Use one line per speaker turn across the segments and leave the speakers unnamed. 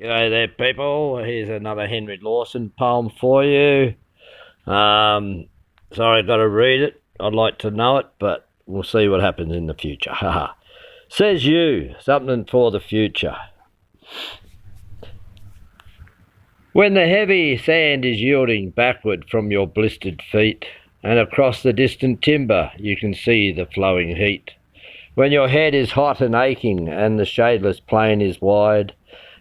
G'day there, people. Here's another Henry Lawson poem for you. Sorry, I've got to read it. I'd like to know it, but we'll see what happens in the future. Sez You, something for the future. When the heavy sand is yielding backward from your blistered feet, and across the distant timber you can see the flowing heat, when your head is hot and aching and the shadeless plain is wide,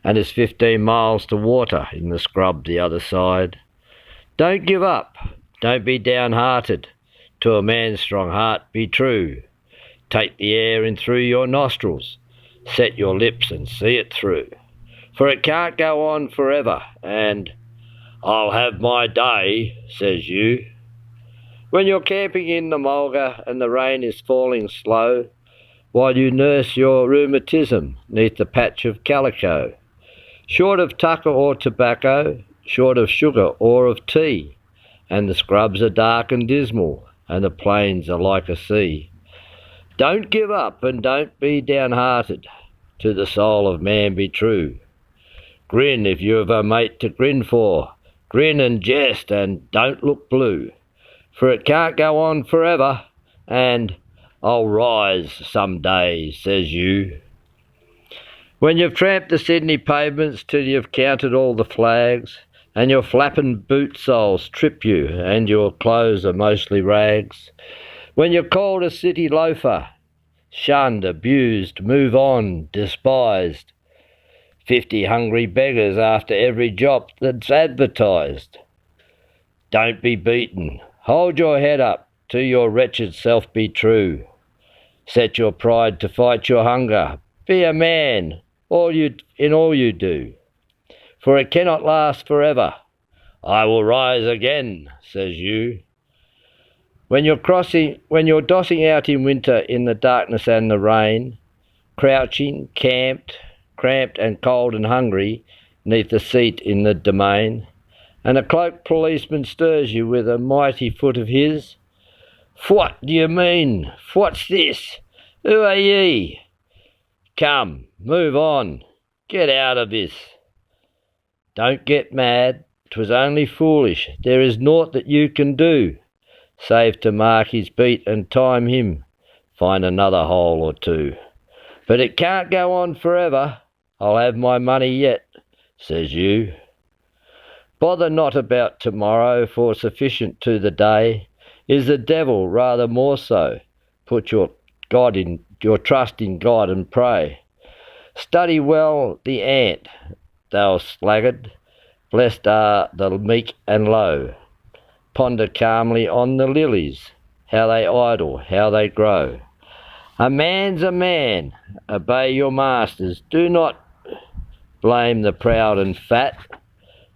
and is 15 miles to water in the scrub the other side. Don't give up, don't be downhearted, to a man's strong heart be true. Take the air in through your nostrils, set your lips and see it through. For it can't go on forever, and I'll have my day, says you. When you're camping in the mulga and the rain is falling slow, while you nurse your rheumatism neath the patch of calico, short of tucker or tobacco, short of sugar or of tea, and the scrubs are dark and dismal, and the plains are like a sea. Don't give up and don't be downhearted, to the soul of man be true. Grin if you've a mate to grin for, grin and jest and don't look blue, for it can't go on forever, and I'll rise some day, says you. When you've tramped the Sydney pavements till you've counted all the flags, and your flapping boot soles trip you, and your clothes are mostly rags, when you're called a city loafer, shunned, abused, move on, despised, 50 hungry beggars after every job that's advertised, don't be beaten, hold your head up, to your wretched self be true. Set your pride to fight your hunger, be a man, in all you do, for it cannot last forever. I will rise again, says you. When you're dossing out in winter in the darkness and the rain, crouching, camped, cramped and cold and hungry, neath the seat in the domain, and a cloaked policeman stirs you with a mighty foot of his, "What do you mean? What's this? Who are ye? Come, move on, get out of this. Don't get mad, 'twas only foolish, there is naught that you can do, save to mark his beat and time him, find another hole or two. But it can't go on forever, I'll have my money yet, says you. Bother not about tomorrow, for sufficient to the day is the devil, rather more so. Put your trust in God and pray. Study well the ant, thou sluggard, blessed are the meek and low. Ponder calmly on the lilies, how they idle, how they grow. A man's a man, obey your masters, do not blame the proud and fat,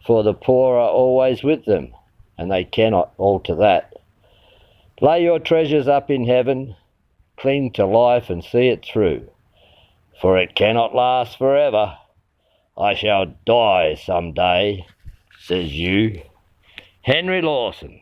for the poor are always with them, and they cannot alter that. Lay your treasures up in heaven, cling to life and see it through, for it cannot last forever. I shall die some day, says you. Henry Lawson.